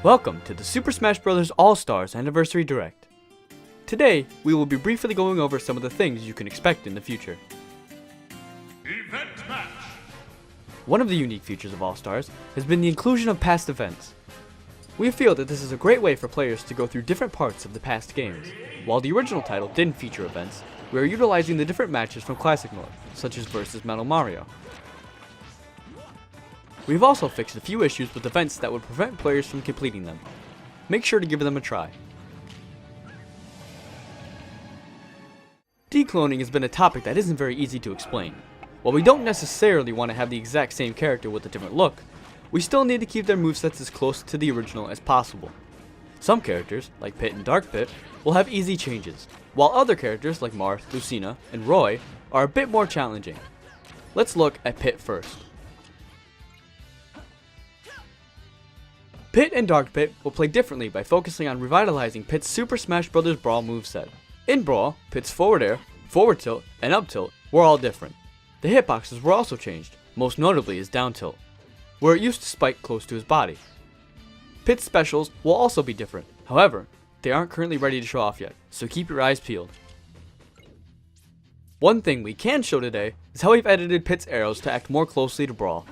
Welcome to the Super Smash Bros. All-Stars Anniversary Direct. Today, we will be briefly going over some of the things you can expect in the future. Event match. One of the unique features of All-Stars has been the inclusion of past events. We feel that this is a great way for players to go through different parts of the past games. While the original title didn't feature events, we are utilizing the different matches from Classic Mode, such as vs. Metal Mario. We've also fixed a few issues with events that would prevent players from completing them. Make sure to give them a try. Decloning has been a topic that isn't very easy to explain. While we don't necessarily want to have the exact same character with a different look, we still need to keep their movesets as close to the original as possible. Some characters, like Pit and Dark Pit, will have easy changes, while other characters like Marth, Lucina, and Roy are a bit more challenging. Let's look at Pit first. Pit and Dark Pit will play differently by focusing on revitalizing Pit's Super Smash Bros. Brawl moveset. In Brawl, Pit's forward air, forward tilt, and up tilt were all different. The hitboxes were also changed, most notably his down tilt, where it used to spike close to his body. Pit's specials will also be different, however, they aren't currently ready to show off yet, so keep your eyes peeled. One thing we can show today is how we've edited Pit's arrows to act more closely to Brawl.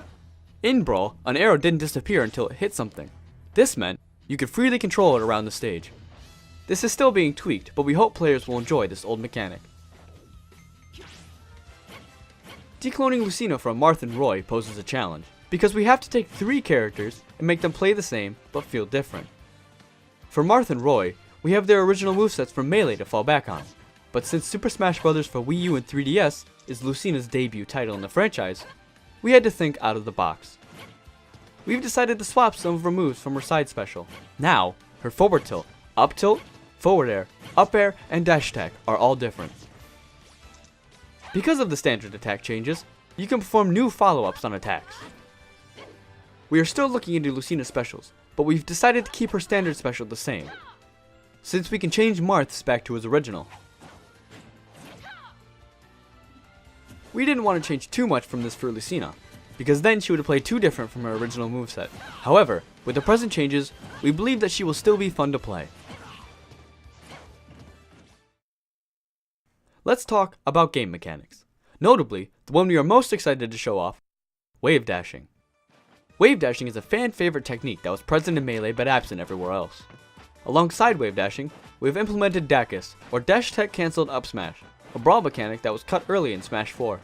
In Brawl, an arrow didn't disappear until it hit something. This meant you could freely control it around the stage. This is still being tweaked, but we hope players will enjoy this old mechanic. Decloning Lucina from Marth and Roy poses a challenge, because we have to take 3 characters and make them play the same, but feel different. For Marth and Roy, we have their original movesets from Melee to fall back on, but since Super Smash Bros. For Wii U and 3DS is Lucina's debut title in the franchise, we had to think out of the box. We've decided to swap some of her moves from her side special. Now, her forward tilt, up tilt, forward air, up air, and dash attack are all different. Because of the standard attack changes, you can perform new follow-ups on attacks. We are still looking into Lucina's specials, but we've decided to keep her standard special the same, since we can change Marth's back to his original. We didn't want to change too much from this for Lucina, because then she would play too different from her original moveset. However, with the present changes, we believe that she will still be fun to play. Let's talk about game mechanics. Notably, the one we are most excited to show off, wave dashing. Wave dashing is a fan favorite technique that was present in Melee but absent everywhere else. Alongside wave dashing, we have implemented Dacus, or dash attack cancelled up smash, a brawl mechanic that was cut early in Smash 4.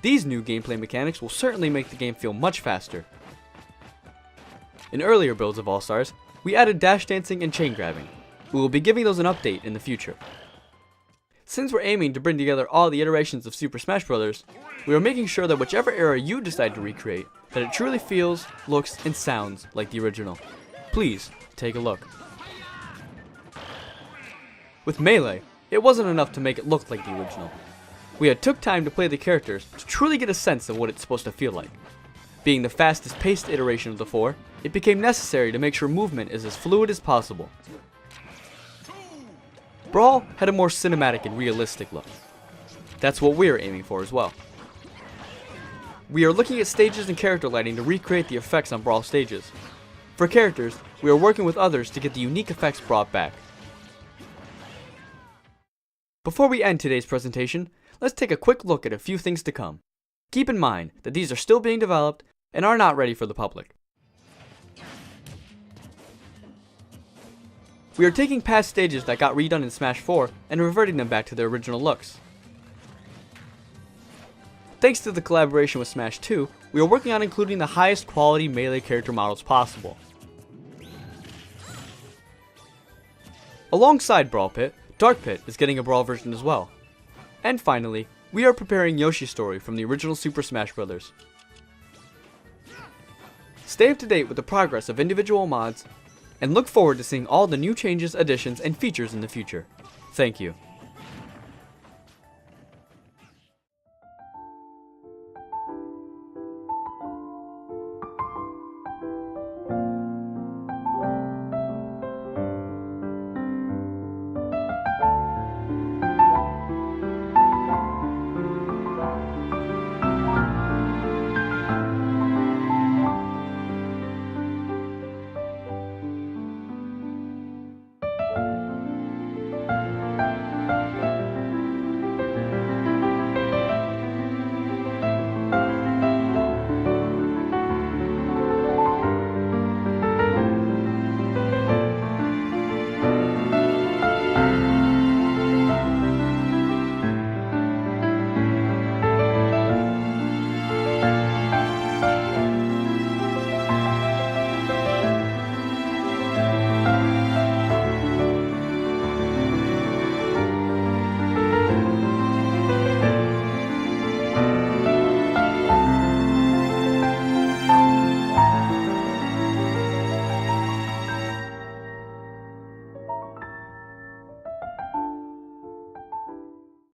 These new gameplay mechanics will certainly make the game feel much faster. In earlier builds of All-Stars, we added dash dancing and chain grabbing. We will be giving those an update in the future. Since we're aiming to bring together all the iterations of Super Smash Bros., we are making sure that whichever era you decide to recreate, that it truly feels, looks, and sounds like the original. Please, take a look. With Melee, it wasn't enough to make it look like the original. We had took time to play the characters to truly get a sense of what it's supposed to feel like. Being the fastest paced iteration of the 4, it became necessary to make sure movement is as fluid as possible. Brawl had a more cinematic and realistic look. That's what we're aiming for as well. We are looking at stages and character lighting to recreate the effects on Brawl stages. For characters, we are working with others to get the unique effects brought back. Before we end today's presentation, let's take a quick look at a few things to come. Keep in mind that these are still being developed and are not ready for the public. We are taking past stages that got redone in Smash 4 and reverting them back to their original looks. Thanks to the collaboration with Smash 2, we are working on including the highest quality Melee character models possible. Alongside Brawl Pit, Dark Pit is getting a Brawl version as well. And finally, we are preparing Yoshi's story from the original Super Smash Bros. Stay up to date with the progress of individual mods, and look forward to seeing all the new changes, additions, and features in the future. Thank you.